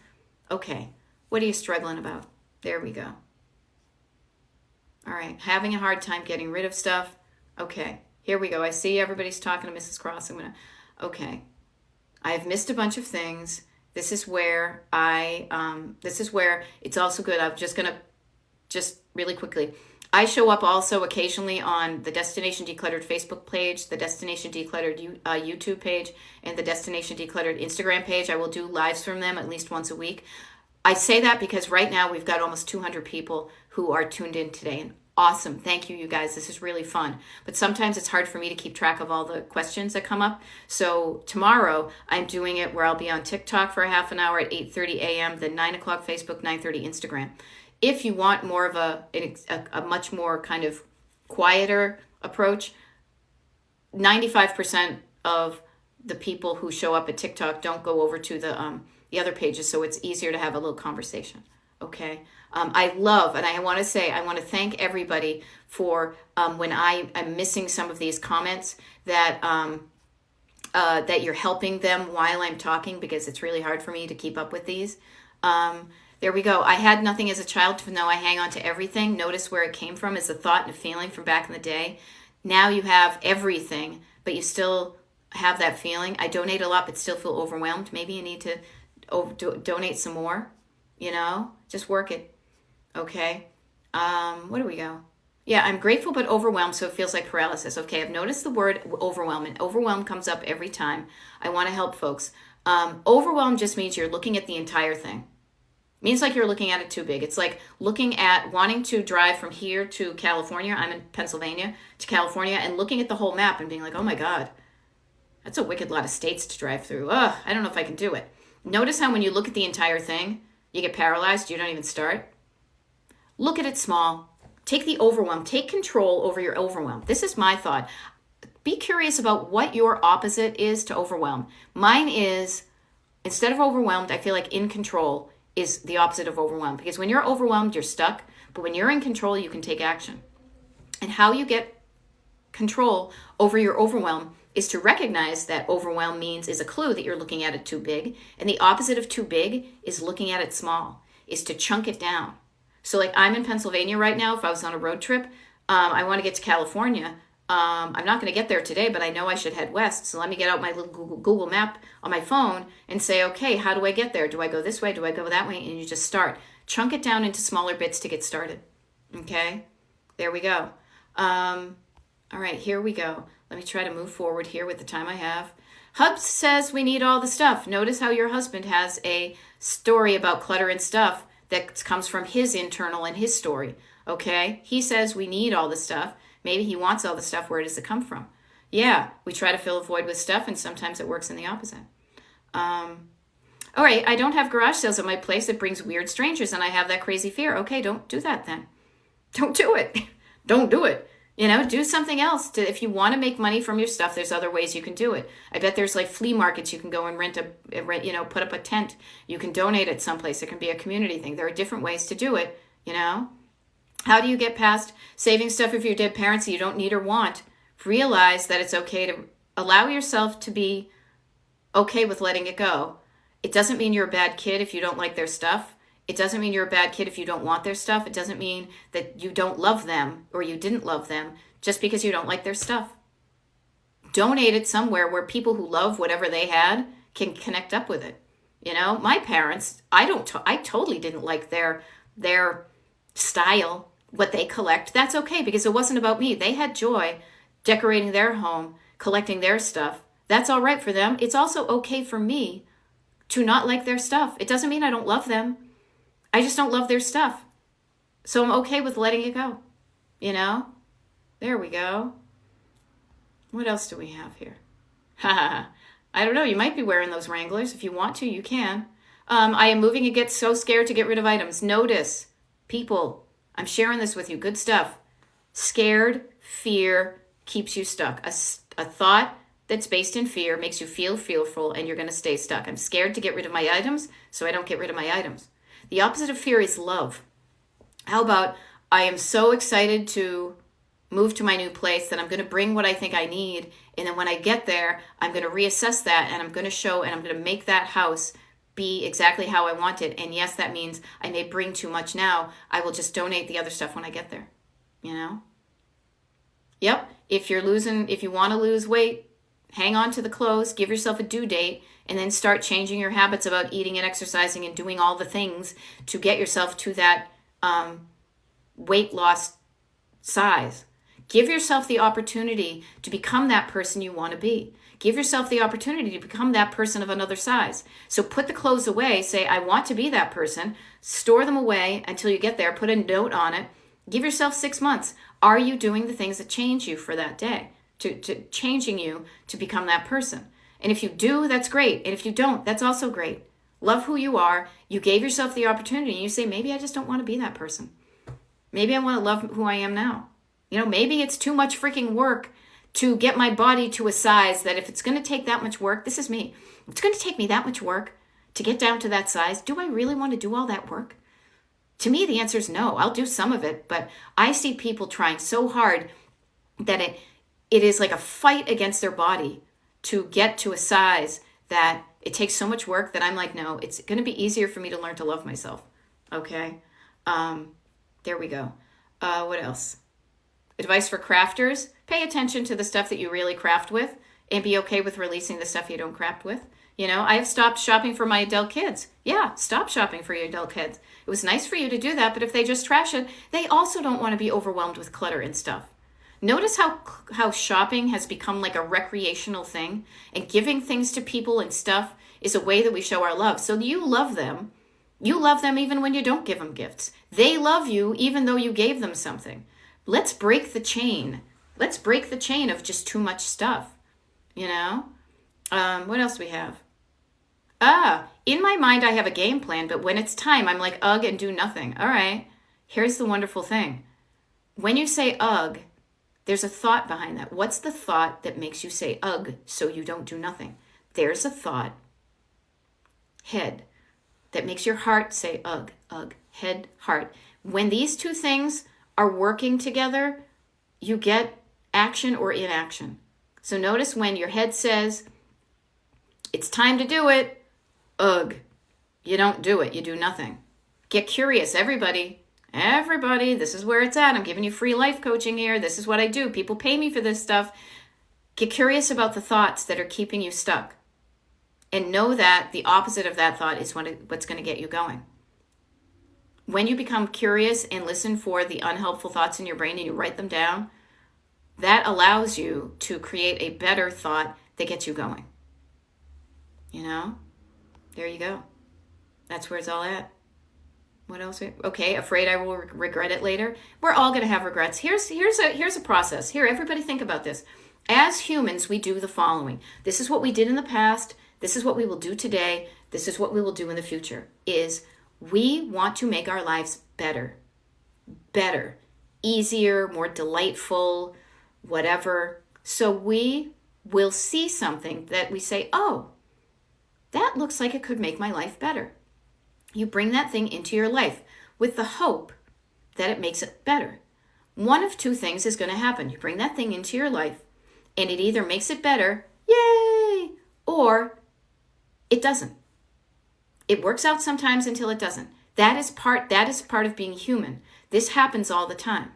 Okay. What are you struggling about? There we go. All right. Having a hard time getting rid of stuff. Okay. Here we go. I see everybody's talking to Mrs. Cross. Okay. I've missed a bunch of things. This is where it's also good. I'm just going to, just really quickly. I show up also occasionally on the Destination Decluttered Facebook page, the Destination Decluttered YouTube page, and the Destination Decluttered Instagram page. I will do lives from them at least once a week. I say that because right now we've got almost 200 people who are tuned in today. And awesome. Thank you, you guys. This is really fun. But sometimes it's hard for me to keep track of all the questions that come up. So tomorrow I'm doing it where I'll be on TikTok for a half an hour at 8:30 a.m., then 9 o'clock Facebook, 9:30 Instagram. If you want more of a much more kind of quieter approach, 95% of the people who show up at TikTok don't go over to the other pages, so it's easier to have a little conversation. Okay. I love, and I want to thank everybody for when I am missing some of these comments that that you're helping them while I'm talking, because it's really hard for me to keep up with these. There we go. I had nothing as a child to know I hang on to everything. Notice where it came from is a thought and a feeling from back in the day. Now you have everything, but you still have that feeling. I donate a lot, but still feel overwhelmed. Maybe you need to donate some more. Just work it. Okay. Where do we go? Yeah, I'm grateful but overwhelmed, so it feels like paralysis. Okay, I've noticed the word overwhelm, and overwhelm comes up every time. I want to help folks. Overwhelm just means you're looking at the entire thing. Means like you're looking at it too big. It's like looking at wanting to drive from here to California. I'm in Pennsylvania, to California, and looking at the whole map and being like, oh my God, that's a wicked lot of states to drive through. Ugh, I don't know if I can do it. Notice how when you look at the entire thing, you get paralyzed. You don't even start. Look at it small. Take the overwhelm. Take control over your overwhelm. This is my thought. Be curious about what your opposite is to overwhelm. Mine is, instead of overwhelmed, I feel like in control is the opposite of overwhelmed. Because when you're overwhelmed, you're stuck. But when you're in control, you can take action. And how you get control over your overwhelm is to recognize that overwhelm is a clue that you're looking at it too big. And the opposite of too big is looking at it small, is to chunk it down. So like I'm in Pennsylvania right now. If I was on a road trip, I want to get to California. I'm not going to get there today, but I know I should head west. So let me get out my little Google map on my phone and say, okay, how do I get there? Do I go this way? Do I go that way? And you just start. Chunk it down into smaller bits to get started. Okay, there we go. All right, here we go. Let me try to move forward here with the time I have. Hubs says we need all the stuff. Notice how your husband has a story about clutter and stuff that comes from his internal and his story. Okay, he says we need all the stuff. Maybe he wants all the stuff. Where does it come from? Yeah, we try to fill a void with stuff, and sometimes it works in the opposite. All right, I don't have garage sales at my place. It brings weird strangers, and I have that crazy fear. Okay, don't do that then. Don't do it. Don't do it. Do something else. If you want to make money from your stuff, there's other ways you can do it. I bet there's like flea markets you can go and put up a tent. You can donate it someplace. It can be a community thing. There are different ways to do it, How do you get past saving stuff of your dead parents that you don't need or want? Realize that it's okay to allow yourself to be okay with letting it go. It doesn't mean you're a bad kid if you don't like their stuff. It doesn't mean you're a bad kid if you don't want their stuff. It doesn't mean that you don't love them or you didn't love them just because you don't like their stuff. Donate it somewhere where people who love whatever they had can connect up with it. My parents, I totally didn't like their style, what they collect. That's okay because it wasn't about me. They had joy decorating their home, collecting their stuff. That's all right for them. It's also okay for me to not like their stuff. It doesn't mean I don't love them. I just don't love their stuff. So I'm okay with letting it go. There we go. What else do we have here? I don't know. You might be wearing those Wranglers. If you want to, you can. I am moving and get so scared to get rid of items. Notice, people, I'm sharing this with you. Good stuff. Scared, fear keeps you stuck. A thought that's based in fear makes you feel fearful, and you're going to stay stuck. I'm scared to get rid of my items, so I don't get rid of my items. The opposite of fear is love. How about I am so excited to move to my new place that I'm going to bring what I think I need, and then when I get there, I'm going to reassess that, and I'm going to show, and I'm going to make that house be exactly how I want it. And yes, that means I may bring too much now. I will just donate the other stuff when I get there. You know? Yep. If you want to lose weight, hang on to the clothes, give yourself a due date, and then start changing your habits about eating and exercising and doing all the things to get yourself to that weight loss size. Give yourself the opportunity to become that person you want to be. Give yourself the opportunity to become that person of another size. So put the clothes away, say, I want to be that person, store them away until you get there, put a note on it. Give yourself 6 months. Are you doing the things that change you for that day, to changing you to become that person? And if you do, that's great. And if you don't, that's also great. Love who you are. You gave yourself the opportunity and you say, maybe I just don't want to be that person. Maybe I want to love who I am now. You know, maybe it's too much freaking work to get my body to a size that if it's going to take that much work, this is me. If it's going to take me that much work to get down to that size, do I really want to do all that work? To me, the answer is no. I'll do some of it, but I see people trying so hard that it is like a fight against their body to get to a size that it takes so much work that I'm like, no, it's going to be easier for me to learn to love myself. Okay. There we go. What else? Advice for crafters. Pay attention to the stuff that you really craft with and be okay with releasing the stuff you don't craft with. You know, I have stopped shopping for my adult kids. Yeah, stop shopping for your adult kids. It was nice for you to do that, but if they just trash it, they also don't want to be overwhelmed with clutter and stuff. Notice how shopping has become like a recreational thing, and giving things to people and stuff is a way that we show our love. So you love them. You love them even when you don't give them gifts. They love you even though you gave them something. Let's break the chain. Let's break the chain of just too much stuff. You know? What else do we have? In my mind, I have a game plan, but when it's time, I'm like, ugh, and do nothing. All right. Here's the wonderful thing. When you say ugh, there's a thought behind that. What's the thought that makes you say ugh so you don't do nothing? There's a thought, head, that makes your heart say ugh, ugh, head, heart. When these two things are working together, you get action or inaction. So notice when your head says, it's time to do it, ugh, you don't do it, you do nothing. Get curious, everybody, this is where it's at. I'm giving you free life coaching here. This is what I do. People pay me for this stuff. Get curious about the thoughts that are keeping you stuck. And know that the opposite of that thought is what's going to get you going. When you become curious and listen for the unhelpful thoughts in your brain and you write them down, that allows you to create a better thought that gets you going. You know? There you go. That's where it's all at. What else? Okay, afraid I will regret it later. We're all going to have regrets. Here's a process. Here, everybody think about this. As humans, we do the following. This is what we did in the past. This is what we will do today. This is what we will do in the future. We want to make our lives better, easier, more delightful, whatever. So we will see something that we say, oh, that looks like it could make my life better. You bring that thing into your life with the hope that it makes it better. One of two things is going to happen. You bring that thing into your life and it either makes it better, yay, or it doesn't. It works out sometimes until it doesn't. That is part of being human. This happens all the time.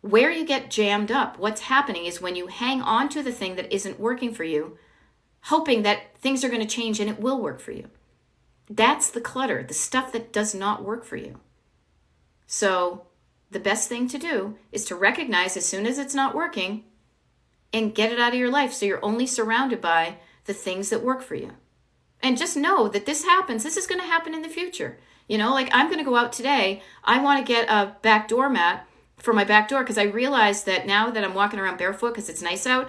Where you get jammed up, what's happening is when you hang on to the thing that isn't working for you, hoping that things are going to change and it will work for you. That's the clutter, the stuff that does not work for you. So the best thing to do is to recognize as soon as it's not working and get it out of your life so you're only surrounded by the things that work for you. And just know that this happens. This is going to happen in the future. You know, like I'm going to go out today. I want to get a back door mat for my back door because I realized that now that I'm walking around barefoot because it's nice out,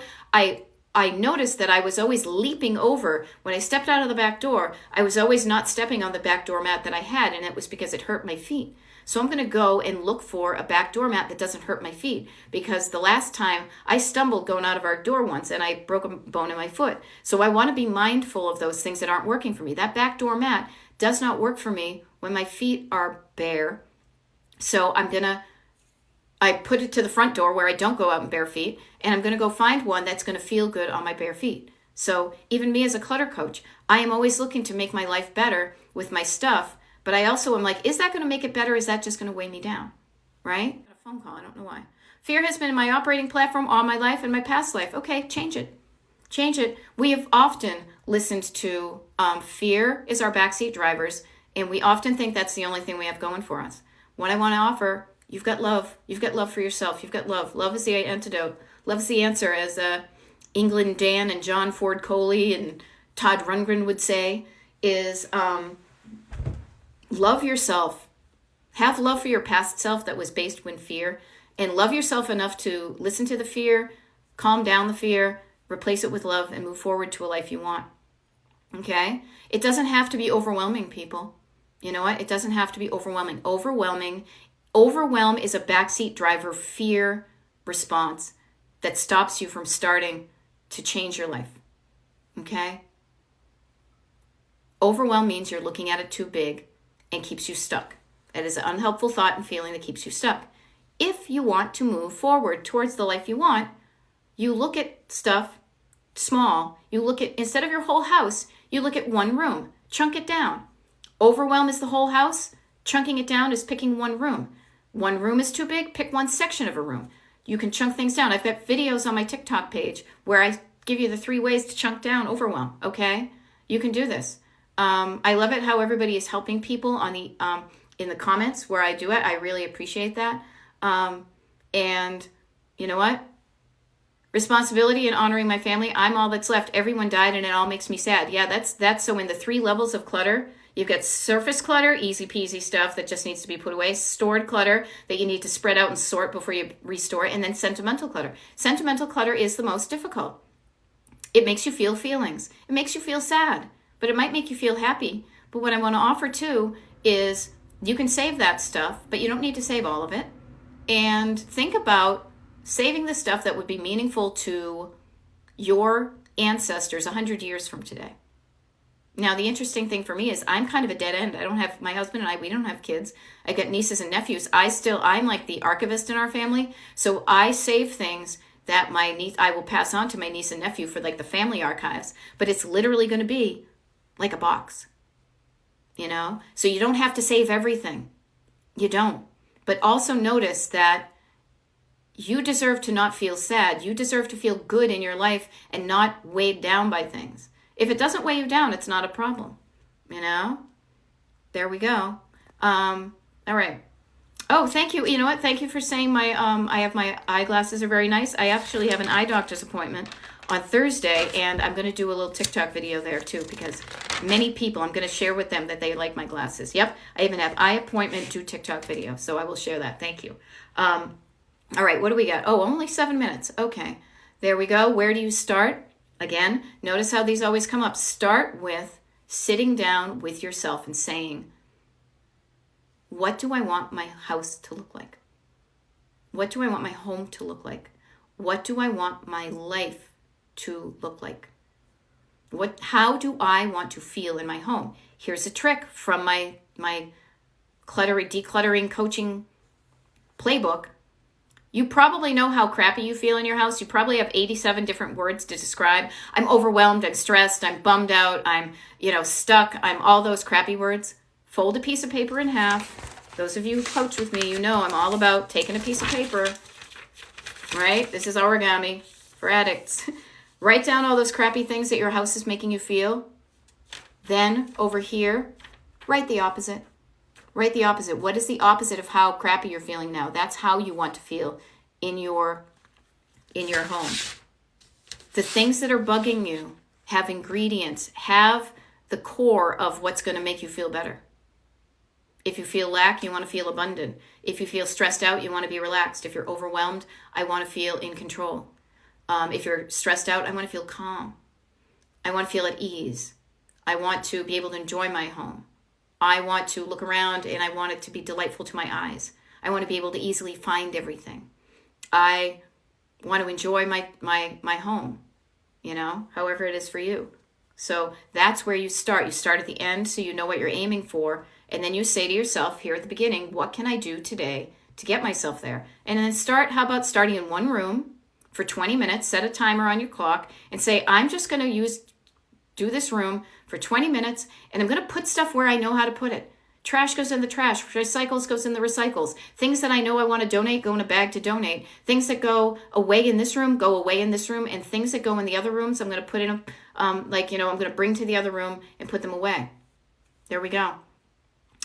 I noticed that I was always leaping over. When I stepped out of the back door, I was always not stepping on the back door mat that I had, and it was because it hurt my feet. So I'm going to go and look for a back door mat that doesn't hurt my feet, because the last time I stumbled going out of our door once and I broke a bone in my foot. So I want to be mindful of those things that aren't working for me. That back door mat does not work for me when my feet are bare. So I put it to the front door where I don't go out in bare feet, and I'm going to go find one that's going to feel good on my bare feet. So even me as a clutter coach, I am always looking to make my life better with my stuff, but I also am like, is that going to make it better? Is that just going to weigh me down? Right? Got a phone call. I don't know why. Fear has been my operating platform all my life and my past life. Okay, change it. Change it. We have often listened to fear is our backseat drivers, and we often think that's the only thing we have going for us. What I want to offer, you've got love. You've got love for yourself. You've got love. Love is the antidote. Love is the answer, as England Dan and John Ford Coley and Todd Rundgren would say, is love yourself. Have love for your past self that was based in fear, and love yourself enough to listen to the fear, calm down the fear, replace it with love, and move forward to a life you want. Okay? It doesn't have to be overwhelming, people. You know what? It doesn't have to be overwhelming. Overwhelm is a backseat driver fear response that stops you from starting to change your life. Okay? Overwhelm means you're looking at it too big and keeps you stuck. It is an unhelpful thought and feeling that keeps you stuck. If you want to move forward towards the life you want, you look at stuff small. You look at, instead of your whole house, you look at one room. Chunk it down. Overwhelm is the whole house. Chunking it down is picking one room. One room is too big, pick one section of a room. You can chunk things down. I've got videos on my TikTok page where I give you the 3 ways to chunk down overwhelm, okay? You can do this. I love it how everybody is helping people on the in the comments where I do it. I really appreciate that. And you know what? Responsibility and honoring my family. I'm all that's left. Everyone died and it all makes me sad. Yeah, that's so in the 3 levels of clutter, you've got surface clutter, easy peasy stuff that just needs to be put away. Stored clutter that you need to spread out and sort before you restore it. And then sentimental clutter. Sentimental clutter is the most difficult. It makes you feel feelings. It makes you feel sad, but it might make you feel happy. But what I want to offer too is you can save that stuff, but you don't need to save all of it. And think about saving the stuff that would be meaningful to your ancestors 100 years from today. Now, the interesting thing for me is I'm kind of a dead end. I don't have, my husband and I, we don't have kids. I got nieces and nephews. I'm like the archivist in our family. So I save things that I will pass on to my niece and nephew for like the family archives. But it's literally going to be like a box, you know? So you don't have to save everything. You don't. But also notice that you deserve to not feel sad. You deserve to feel good in your life and not weighed down by things. If it doesn't weigh you down, it's not a problem. You know? There we go. All right. Oh, thank you. You know what? Thank you for saying I have my eyeglasses are very nice. I actually have an eye doctor's appointment on Thursday, and I'm going to do a little TikTok video there too, because many people, I'm going to share with them that they like my glasses. Yep. I even have eye appointment to TikTok video, so I will share that. Thank you. All right, what do we got? Oh, only 7 minutes. Okay, there we go. Where do you start? Again, notice how these always come up. Start with sitting down with yourself and saying, what do I want my house to look like? What do I want my home to look like? What do I want my life to look like? How do I want to feel in my home? Here's a trick from my decluttering coaching playbook. You probably know how crappy you feel in your house. You probably have 87 different words to describe. I'm overwhelmed, I'm stressed, I'm bummed out, I'm, stuck, I'm all those crappy words. Fold a piece of paper in half. Those of you who coach with me, you know I'm all about taking a piece of paper, right? This is origami for addicts. Write down all those crappy things that your house is making you feel. Then over here, write the opposite. Write the opposite. What is the opposite of how crappy you're feeling now? That's how you want to feel in your home. The things that are bugging you have ingredients, have the core of what's going to make you feel better. If you feel lack, you want to feel abundant. If you feel stressed out, you want to be relaxed. If you're overwhelmed, I want to feel in control. If you're stressed out, I want to feel calm. I want to feel at ease. I want to be able to enjoy my home. I want to look around and I want it to be delightful to my eyes. I want to be able to easily find everything. I want to enjoy my home, however it is for you. So that's where you start. You start at the end so you know what you're aiming for. And then you say to yourself here at the beginning, what can I do today to get myself there? And then how about starting in one room for 20 minutes, set a timer on your clock and say, I'm just going to use do this room for 20 minutes, and I'm going to put stuff where I know how to put it. Trash goes in the trash. Recycles goes in the recycles. Things that I know I want to donate go in a bag to donate. Things that go away in this room go away in this room. And things that go in the other rooms, I'm going to put in, I'm going to bring to the other room and put them away. There we go.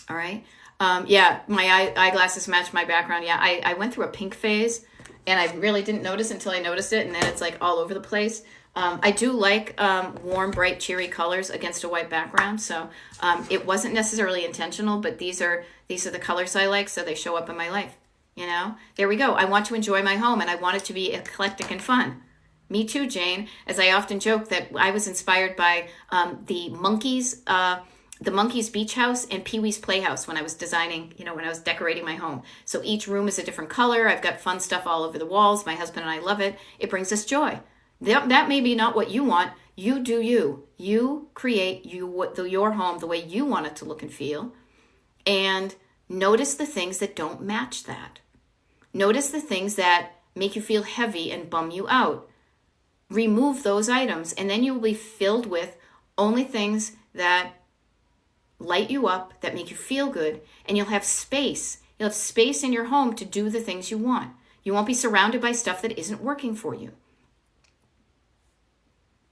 All right. Yeah, my eyeglasses match my background. Yeah, I went through a pink phase, and I really didn't notice until I noticed it, and then it's like all over the place. I do like warm, bright, cheery colors against a white background, so it wasn't necessarily intentional, but these are the colors I like, so they show up in my life. There we go. I want to enjoy my home, and I want it to be eclectic and fun. Me too, Jane. As I often joke that I was inspired by the Monkeys Beach House and Pee-wee's Playhouse when I was designing, when I was decorating my home. So each room is a different color. I've got fun stuff all over the walls. My husband and I love it. It brings us joy. That may be not what you want. You do you. You create your home the way you want it to look and feel. And notice the things that don't match that. Notice the things that make you feel heavy and bum you out. Remove those items, and then you will be filled with only things that light you up, that make you feel good, and you'll have space. You'll have space in your home to do the things you want. You won't be surrounded by stuff that isn't working for you.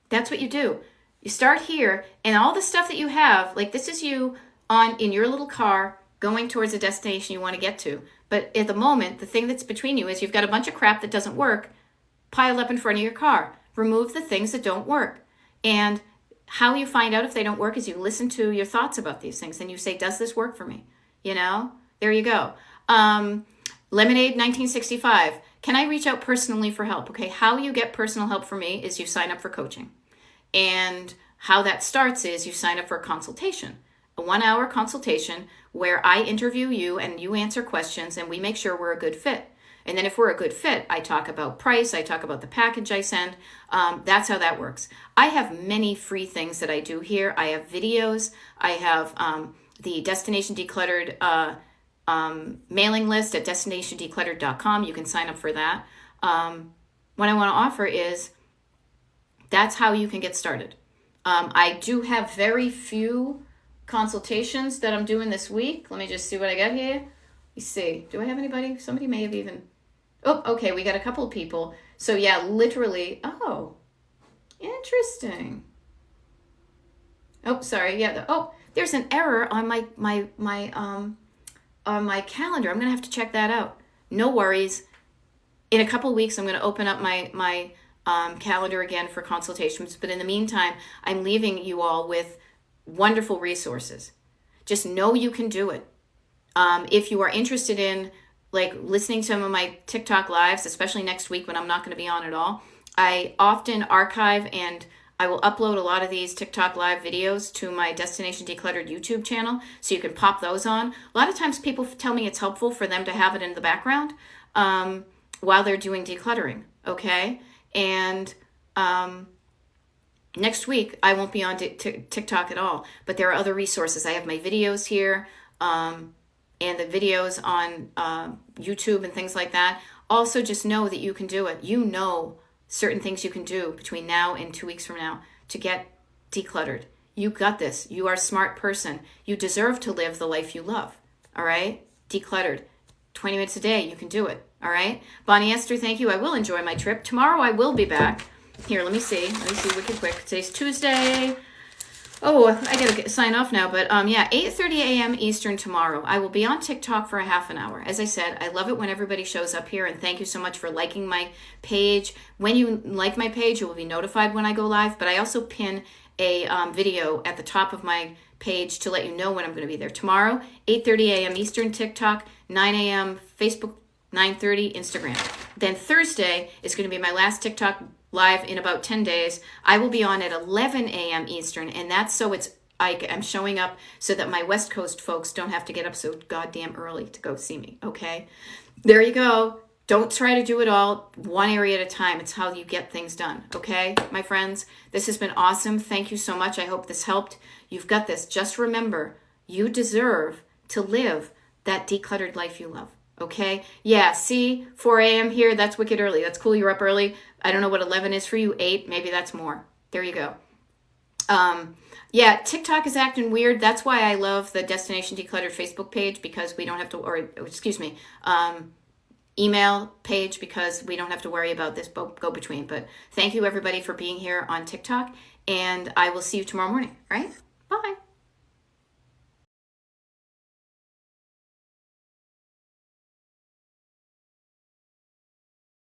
That's what you do. You start here, and all the stuff that you have, like this is you in your little car going towards a destination you want to get to. But at the moment, the thing that's between you is you've got a bunch of crap that doesn't work piled up in front of your car. Remove the things that don't work. And how you find out if they don't work is you listen to your thoughts about these things, and you say, does this work for me? There you go. Lemonade 1965. Can I reach out personally for help? Okay, how you get personal help from me is you sign up for coaching. And how that starts is you sign up for a consultation, a 1-hour consultation where I interview you and you answer questions and we make sure we're a good fit. And then if we're a good fit, I talk about price, I talk about the package I send. That's how that works. I have many free things that I do here. I have videos. I have the Destination Decluttered mailing list at destinationdecluttered.com. You can sign up for that. What I want to offer is that's how you can get started. I do have very few consultations that I'm doing this week. Let me just see what I got here. Let me see. Do I have anybody? Somebody may have even... Oh, okay. We got a couple of people. So yeah, literally... Oh, interesting. Oh, sorry. Yeah. There's an error on my calendar. I'm going to have to check that out. No worries. In a couple of weeks, I'm going to open up my calendar again for consultations. But in the meantime, I'm leaving you all with wonderful resources. Just know you can do it. If you are interested in listening to some of my TikTok lives, especially next week when I'm not going to be on at all, I often archive and I will upload a lot of these TikTok live videos to my Destination Decluttered YouTube channel, so you can pop those on. A lot of times people tell me it's helpful for them to have it in the background while they're doing decluttering, okay? And next week, I won't be on TikTok at all, but there are other resources. I have my videos here and the videos on YouTube and things like that. Also, just know that you can do it. You know certain things you can do between now and 2 weeks from now to get decluttered. You got this. You are a smart person. You deserve to live the life you love. All right? Decluttered. 20 minutes a day. You can do it. All right? Bonnie Esther, thank you. I will enjoy my trip. Tomorrow I will be back. Here, let me see wicked quick. Today's Tuesday. Oh, I gotta sign off now, but yeah, 8:30 a.m. Eastern tomorrow. I will be on TikTok for a half an hour. As I said, I love it when everybody shows up here, and thank you so much for liking my page. When you like my page, you will be notified when I go live, but I also pin a video at the top of my page to let you know when I'm going to be there. Tomorrow, 8:30 a.m. Eastern, TikTok, 9 a.m. Facebook, 9:30 Instagram. Then Thursday is going to be my last TikTok live in about 10 days. I will be on at 11 a.m. Eastern, and that's so I'm showing up so that my West Coast folks don't have to get up so goddamn early to go see me, okay? There you go. Don't try to do it all one area at a time. It's how you get things done, okay, my friends? This has been awesome. Thank you so much. I hope this helped. You've got this. Just remember, you deserve to live that decluttered life you love. Okay? Yeah, see, 4 a.m. here, that's wicked early. That's cool, you're up early. I don't know what 11 is for you, 8, maybe that's more. There you go. Yeah, TikTok is acting weird. That's why I love the Destination Decluttered Facebook page, because we don't have to, or excuse me, email page, because we don't have to worry about this go between. But thank you everybody for being here on TikTok, and I will see you tomorrow morning. All right? Bye.